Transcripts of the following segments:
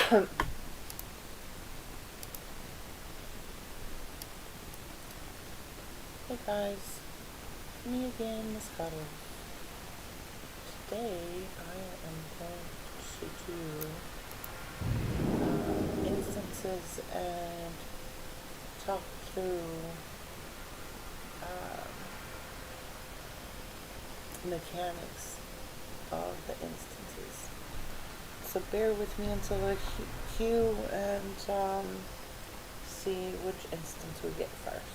Hey guys, me again, MzCuddles. Today I am going to do instances and talk through mechanics of the instances. So bear with me until I cue and see which instance we get first.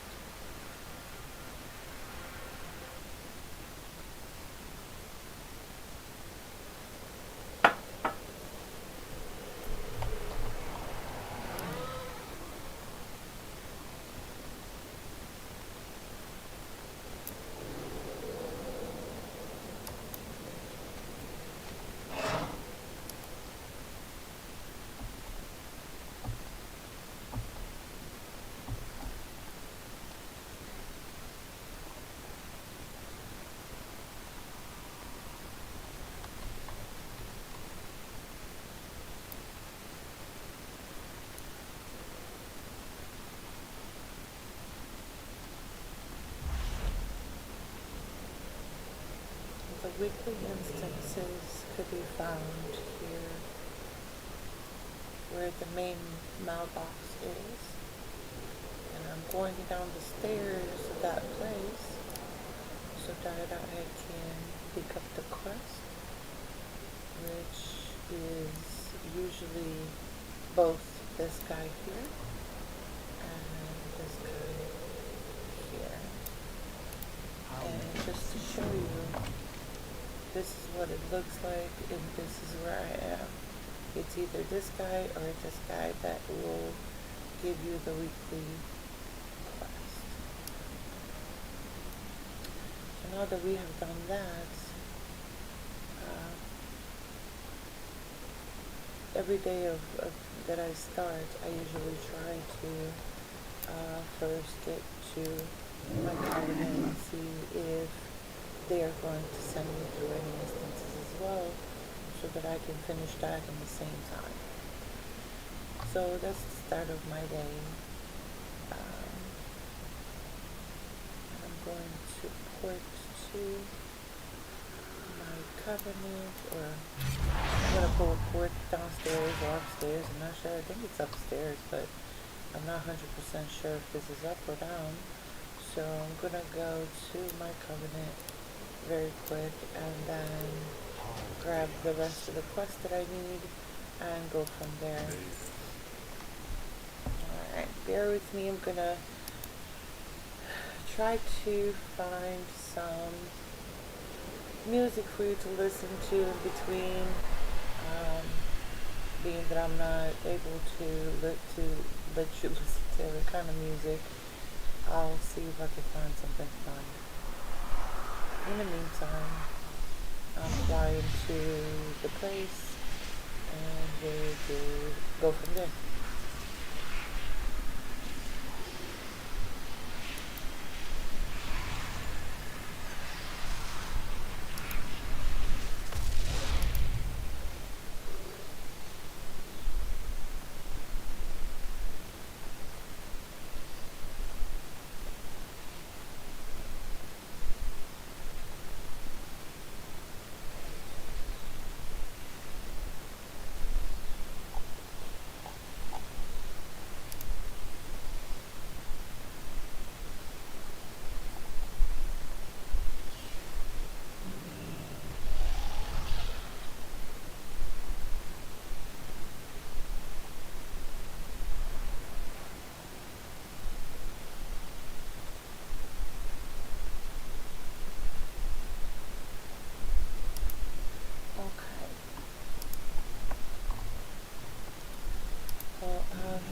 The weekly instances could be found here where the main mailbox is. And I'm going down the stairs of that place so that I can pick up the quest, which is usually both this guy here and this guy here. And just to show you, this is what it looks like, and this is where I am. It's either this guy or this guy that will give you the weekly quest. So now that we have done that, every day that I start, I usually try to first get to my covenant and see if they are going to send me through any instances as well, so that I can finish that in the same time. So that's the start of my day. I'm going to port to my covenant, or I'm going to pull a port downstairs or upstairs. I'm not sure. I think it's upstairs, but I'm not 100% sure if this is up or down. So I'm going to go to my covenant very quick and then grab the rest of the quest that I need and go from there. Alright, bear with me. I'm gonna try to find some music for you to listen to in between, being that I'm not able to let you listen to every kind of music. I'll see if I can find something fun. In the meantime, I'm flying to the place and we'll go from there.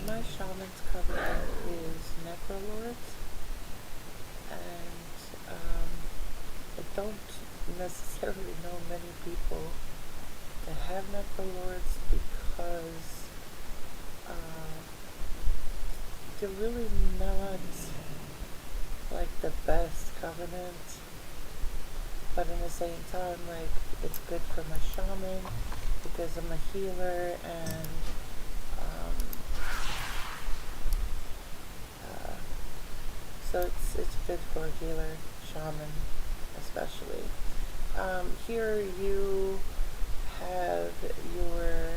My shaman's covenant is Necrolords, and I don't necessarily know many people that have Necrolords because they're really not like the best covenant, but in the same time, like, it's good for my shaman because I'm a healer and So it's good for a healer, shaman, especially. Here you have your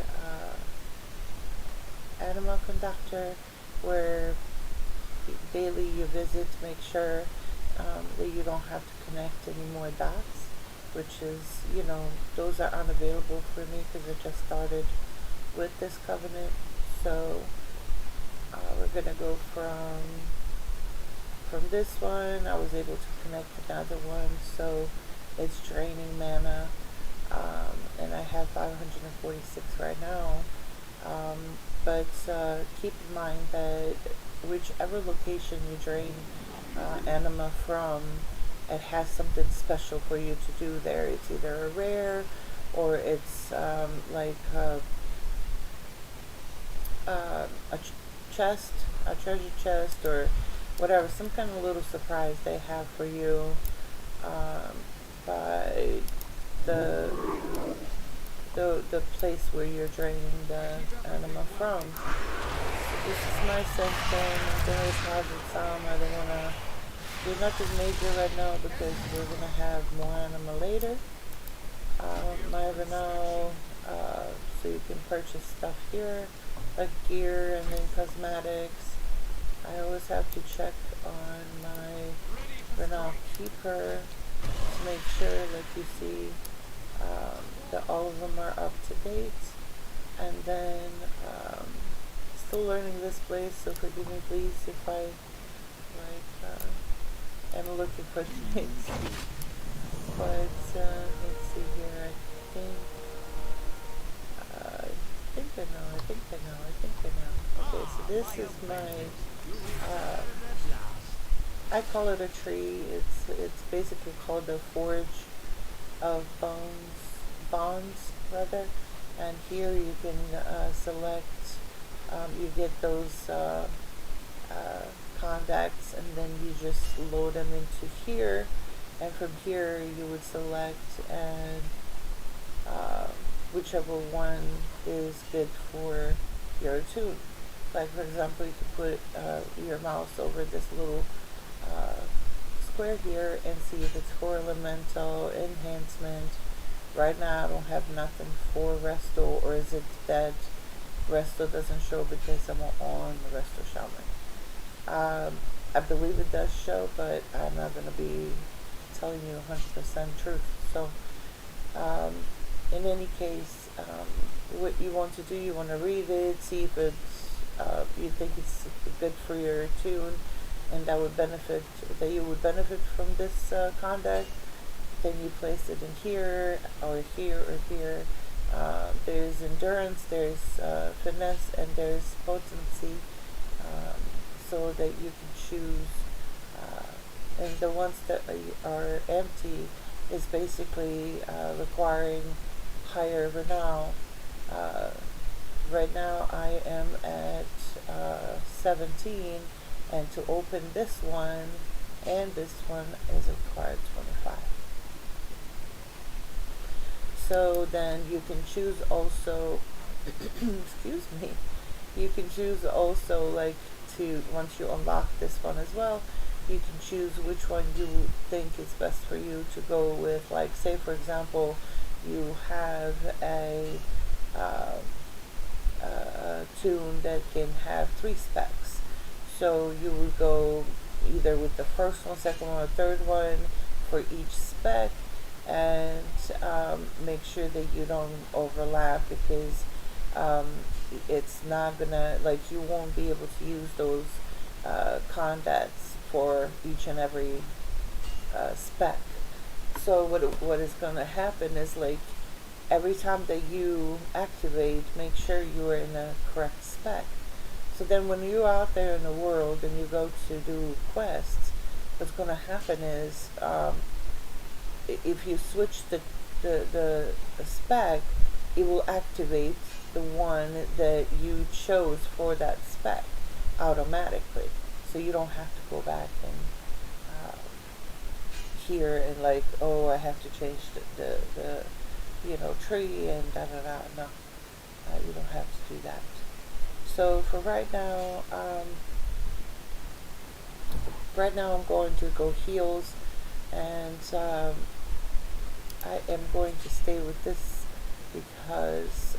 animal conductor, where daily you visit to make sure that you don't have to connect any more dots, which is, those are unavailable for me because I just started with this covenant. So we're gonna go from this one. I was able to connect another one, so it's draining mana, and I have 546 right now. But keep in mind that whichever location you drain anima from, it has something special for you to do there. It's either a rare, or it's like a chest, a treasure chest, or whatever, some kind of little surprise they have for you by the place where you're draining the anima from. So this is my sentence. I'm going to deposit some. I don't want to do nothing major right now because we're going to have more anima later. My Renault, so you can purchase stuff here, like gear and then cosmetics. I always have to check on my Renault Keeper to make sure, like you see, that all of them are up to date. And then still learning this place, so forgive me please if I am looking for things. But let's see here. I think I know. Okay, so this is my I call it a tree. It's basically called the Forge of Bonds rather. And here you can select. You get those contacts, and then you just load them into here. And from here you would select and whichever one is good for your tune. Like for example, you could put your mouse over this little square here and see if it's for elemental enhancement. Right now I don't have nothing for resto, or is it that resto doesn't show because I'm on the resto shaman? I believe it does show, but I'm not going to be telling you 100% truth. So in any case, what you want to do, you want to read it, see if it's you think it's good for your tune, and that you would benefit from this conduct. Then you place it in here or here or here. There's endurance, there's finesse, and there's potency, so that you can choose. And the ones that are empty is basically requiring higher renown. Right now I am at 17, and to open this one and this one is required 25. So then you can choose also, excuse me, you can choose also, like, to, once you unlock this one as well, you can choose which one you think is best for you to go with. Like, say for example, you have a tune that can have 3 specs. So you would go either with the first one, second one, or third one for each spec, and make sure that you don't overlap, because it's not gonna, like, you won't be able to use those contacts for each and every spec. So what is gonna happen is, like, every time that you activate, make sure you are in the correct spec. So then when you're out there in the world and you go to do quests, what's gonna happen is, if you switch the spec, it will activate the one that you chose for that spec automatically. So you don't have to go back and here and, like, oh, I have to change the tree and da da da. No, you don't have to do that. So for right now, right now I'm going to go heels, and I am going to stay with this because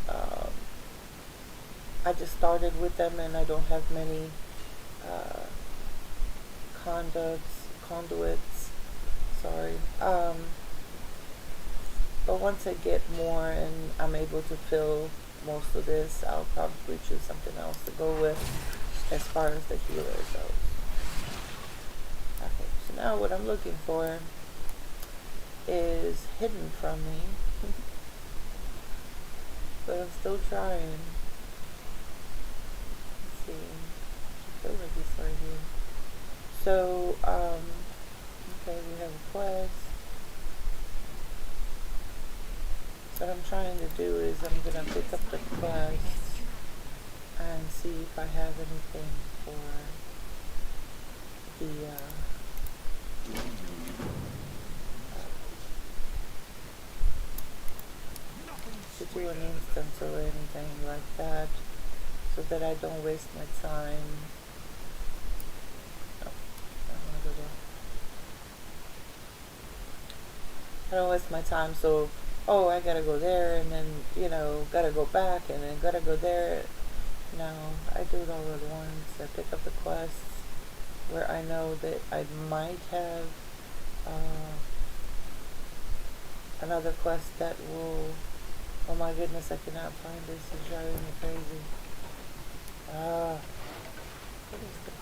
I just started with them and I don't have many uh, conduits, sorry. But once I get more and I'm able to fill most of this, I'll probably choose something else to go with as far as the healer goes. Okay, so now what I'm looking for is hidden from me, but I'm still trying. Let's see. I feel like it's right here. So, okay, we have a quest. What I'm trying to do is I'm gonna pick up the quest and see if I have anything for the to do an instance or anything like that, so that I don't waste my time. Oh, I don't wanna go there. I don't waste my time, so oh, I gotta go there, and then, you know, gotta go back, and then gotta go there. No, I do it all at once. I pick up the quests where I know that I might have another quest that will, oh my goodness, I cannot find this. It's driving me crazy. What is this?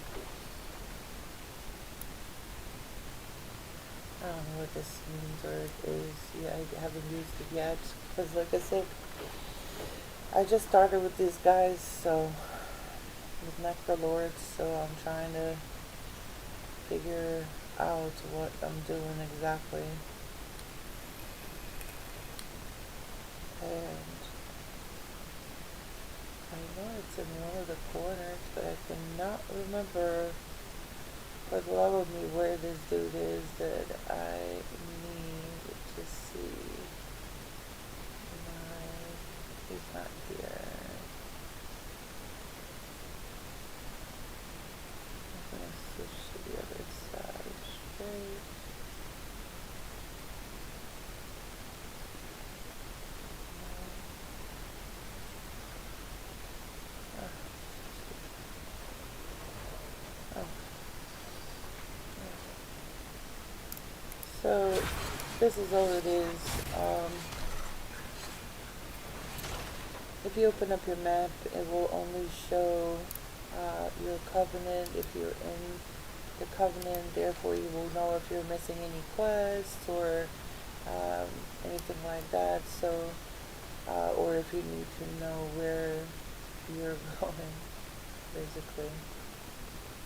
I don't know what this means or it is. Yeah, I haven't used it yet. Because like I said, I just started with these guys, so with Necrolords, so I'm trying to figure out what I'm doing exactly. And I know it's in one of the corners, but I cannot remember for the love of me where this dude is that I need to see. He's not here. I'm gonna switch to the other side straight. So this is all it is. If you open up your map, it will only show your covenant if you're in the covenant. Therefore, you will know if you're missing any quests or anything like that. So, or if you need to know where you're going, basically.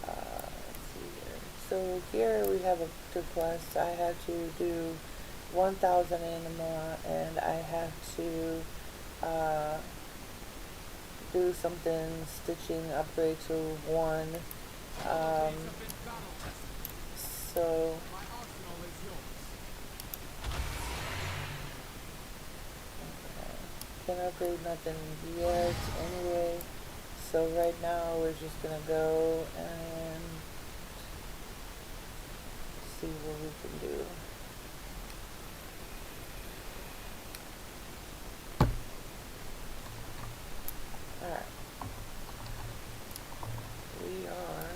Let's see here. So here we have a two quests. I had to do 1,000 anima, and I have to do something stitching upgrade to 1. So can upgrade nothing yet anyway. So right now we're just gonna go and see what we can do. Alright. We are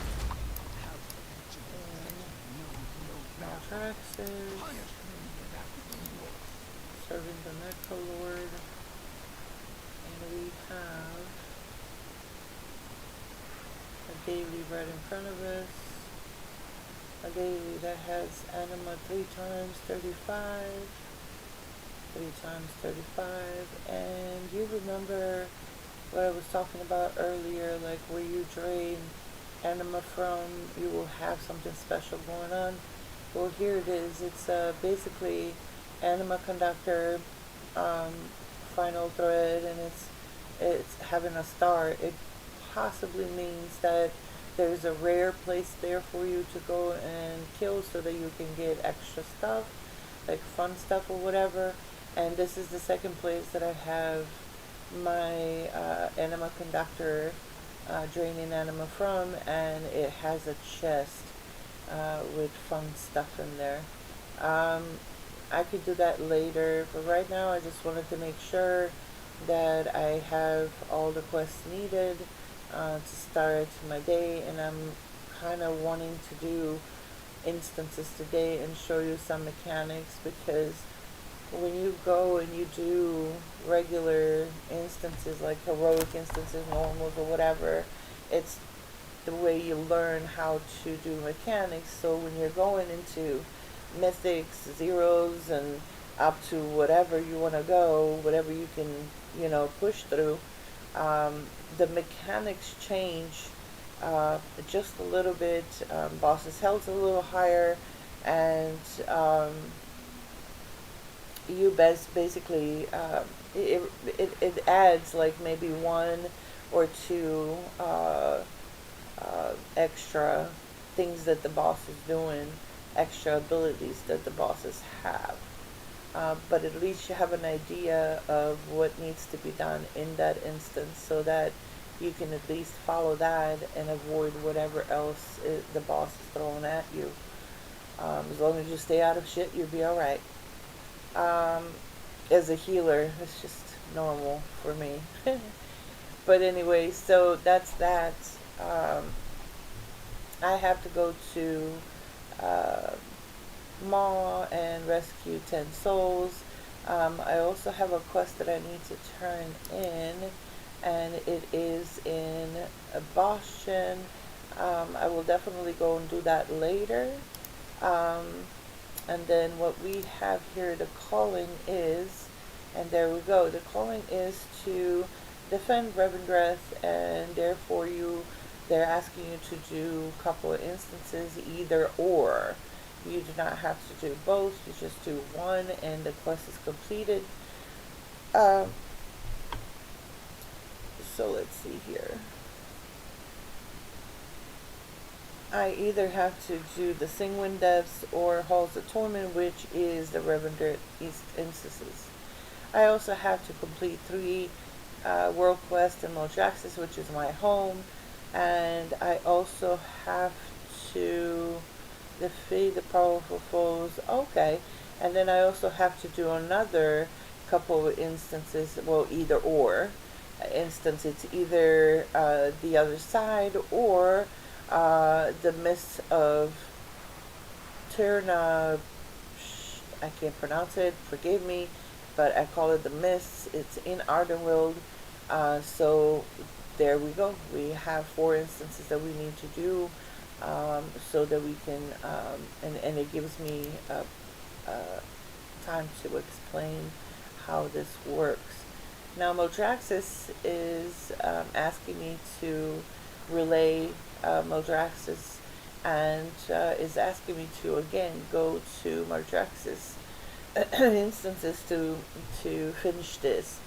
in Maltraxxus, serving the Necrolord, and we have a daily right in front of us. A daily that has anima 3 times 35. 3 times 35. And you remember what I was talking about earlier, like where you drain anima from, you will have something special going on. Well, here it is. It's basically anima conductor, final thread, and it's having a star. It possibly means that there's a rare place there for you to go and kill so that you can get extra stuff, like fun stuff or whatever. And this is the second place that I have my anima conductor draining anima from, and it has a chest. with fun stuff in there. Um, I could do that later, but right now I just wanted to make sure that I have all the quests needed to start my day, and I'm kind of wanting to do instances today and show you some mechanics, because when you go and you do regular instances like heroic instances, normals, or whatever, it's the way you learn how to do mechanics. So when you're going into mythics, zeros, and up to whatever you want to go, whatever you can, push through, the mechanics change just a little bit. Boss's health's a little higher, and you basically it adds like maybe one or two extra things that the boss is doing, extra abilities that the bosses have. But at least you have an idea of what needs to be done in that instance, so that you can at least follow that and avoid whatever else the boss is throwing at you. As long as you stay out of shit, you'll be alright. As a healer, it's just normal for me. But anyway, so that's that. I have to go to Maw and rescue 10 souls. I also have a quest that I need to turn in, and it is in Boston. I will definitely go and do that later. And then what we have here, the calling is, and there we go, the calling is to defend Revendreth, and therefore they're asking you to do a couple of instances, either or. You do not have to do both, you just do one and the quest is completed. So let's see here. I either have to do the Singwin Depths or Halls of Torment, which is the Revendreth instances. I also have to complete 3 world quests in Mojaxis, which is my home, and I also have to defeat the powerful foes. Okay, and then I also have to do another couple of instances, well, either or instance. It's either the other side or the Mist of Turna. I can't pronounce it, forgive me, but I call it the Mist. It's in Ardenweald. So there we go. We have 4 instances that we need to do, so that we can, and it gives me time to explain how this works. Now Modraxis is asking me to relay Modraxis, and is asking me to again go to Modraxis instances to finish this.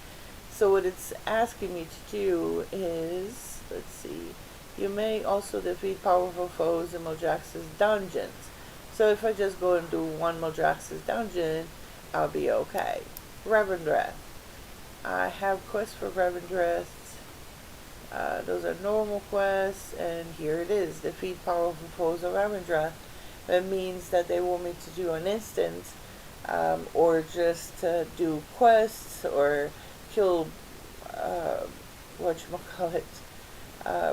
So what it's asking me to do is, let's see, you may also defeat powerful foes in Modraxis dungeons. So if I just go and do one Modraxis dungeon, I'll be okay. Revendreth. I have quests for Revendreth. Those are normal quests, and here it is. Defeat powerful foes of Revendreth. That means that they want me to do an instance, or just do quests, or kill,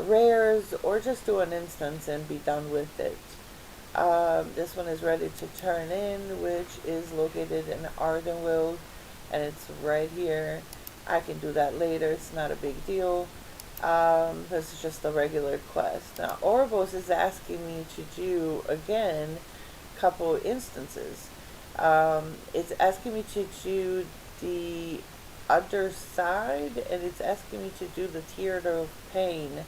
rares, or just do an instance and be done with it. This one is ready to turn in, which is located in Ardenweald, and it's right here. I can do that later, it's not a big deal. This is just a regular quest. Now Oribos is asking me to do again a couple instances. It's asking me to do the other side, and it's asking me to do the Theater of Pain.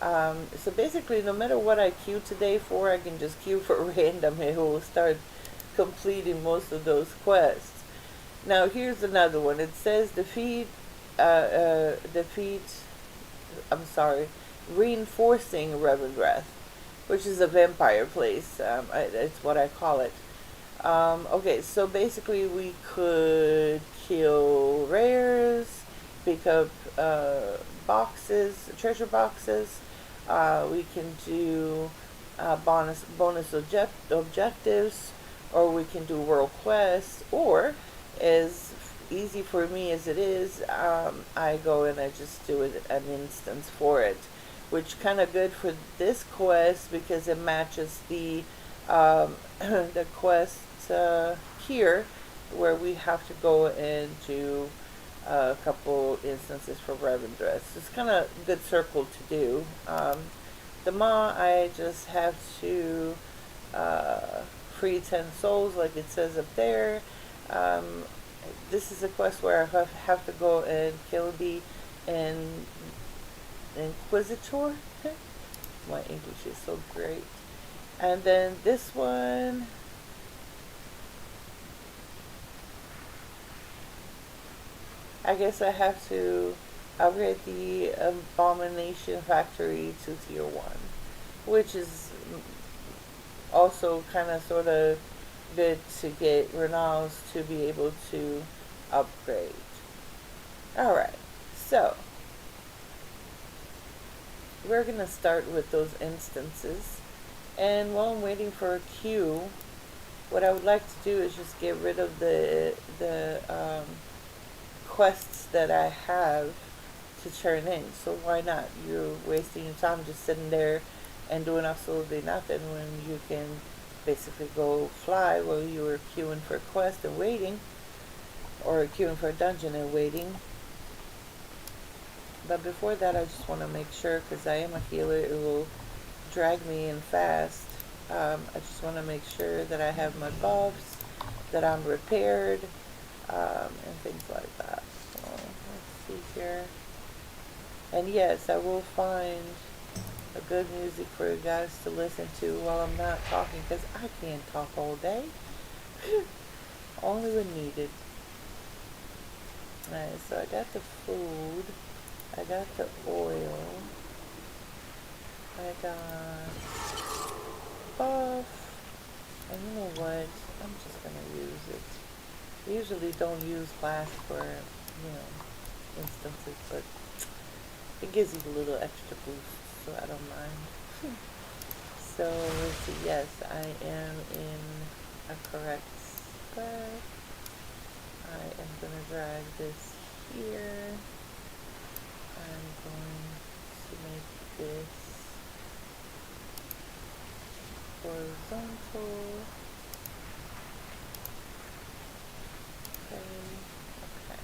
So basically, no matter what I queue today for, I can just queue for random, and it will start completing most of those quests. Now here's another one. It says reinforcing Revendreth, which is a vampire place. It's what I call it. Okay, so basically we could kill rares, pick up boxes, treasure boxes. We can do bonus objectives, or we can do world quests, or as easy for me as it is, I go and I just do an instance for it, which kind of good for this quest because it matches the the quest here, where we have to go and do a couple instances for Revendreth. It's kind of a good circle to do. The Maw, I just have to free 10 souls like it says up there. This is a quest where I have to go and kill the Inquisitor. My English is so great. And then this one, I guess I have to upgrade the Abomination Factory to tier 1, which is also kind of sort of good to get Renals to be able to upgrade. Alright, so we're going to start with those instances. And while I'm waiting for a queue, what I would like to do is just get rid of the quests that I have to turn in. So why not? You're wasting your time just sitting there and doing absolutely nothing when you can basically go fly while you were queuing for a quest and waiting, or queuing for a dungeon and waiting. But before that, I just want to make sure, because I am a healer, it will drag me in fast. I just want to make sure that I have my buffs, that I'm repaired, and things like that. So let's see here. And yes, I will find a good music for you guys to listen to while I'm not talking, because I can't talk all day. Only when needed. Alright, so I got the food, I got the oil, I got buff, and you know what, I'm just gonna use it. I usually don't use blast for, instances, but it gives you a little extra boost, so I don't mind. So let's see, yes, I am in a correct spot. I am gonna drag this here. I'm going to make this horizontal. Okay.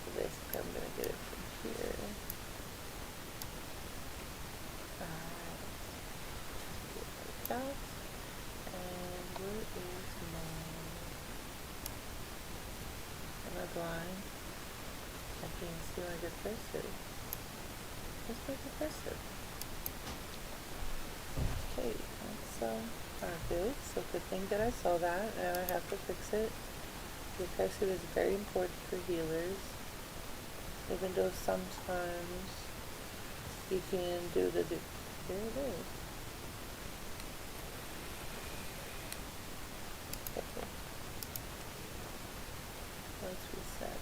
So basically I'm going to get it from here. Like that. And where is my... Am I blind? I can't see my cursor. Where's my cursor? Okay, that's good. So good thing that I saw that, and I have to fix it. The cursor is very important for healers, even though sometimes you can do the there it is. Okay. Let's reset.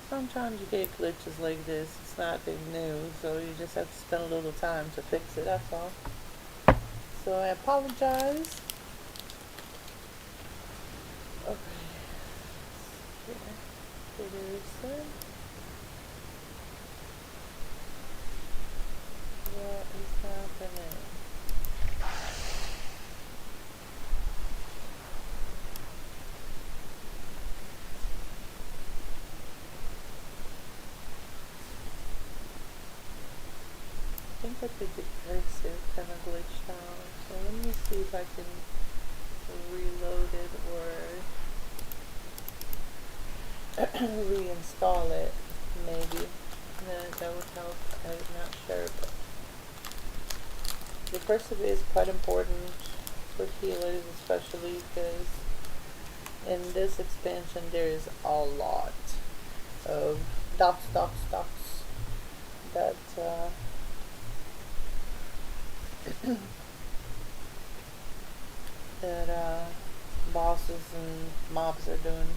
Sometimes you get glitches like this. It's nothing new, so you just have to spend a little time to fix it, that's all. So I apologize. Okay. Producer. What is happening? I think that the cursor kind of glitched out. So let me see if I can reload it or reinstall it, maybe. That would help. I'm not sure, but the cursor is quite important for healers, especially because in this expansion there is a lot of dots that that bosses and mobs are doing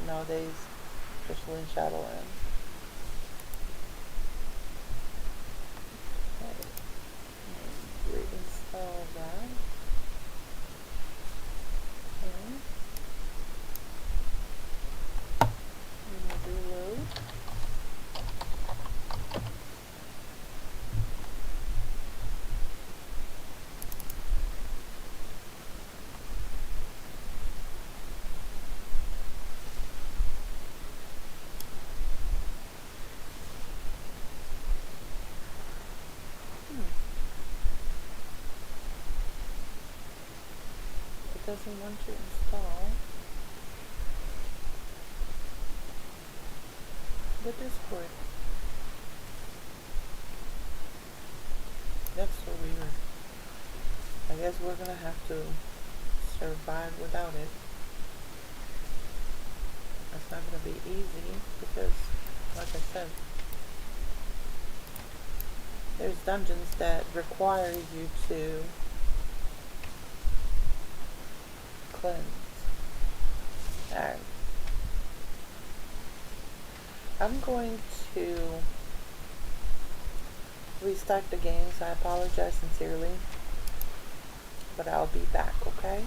nowadays, especially in Shadowlands. Okay. Alright. Okay. Reload. It doesn't want to install the Discord. That's so weird. I guess we're gonna have to survive without it. That's not gonna be easy because, like I said, there's dungeons that require you to cleanse. Alright. I'm going to restart the game, so I apologize sincerely. But I'll be back, okay?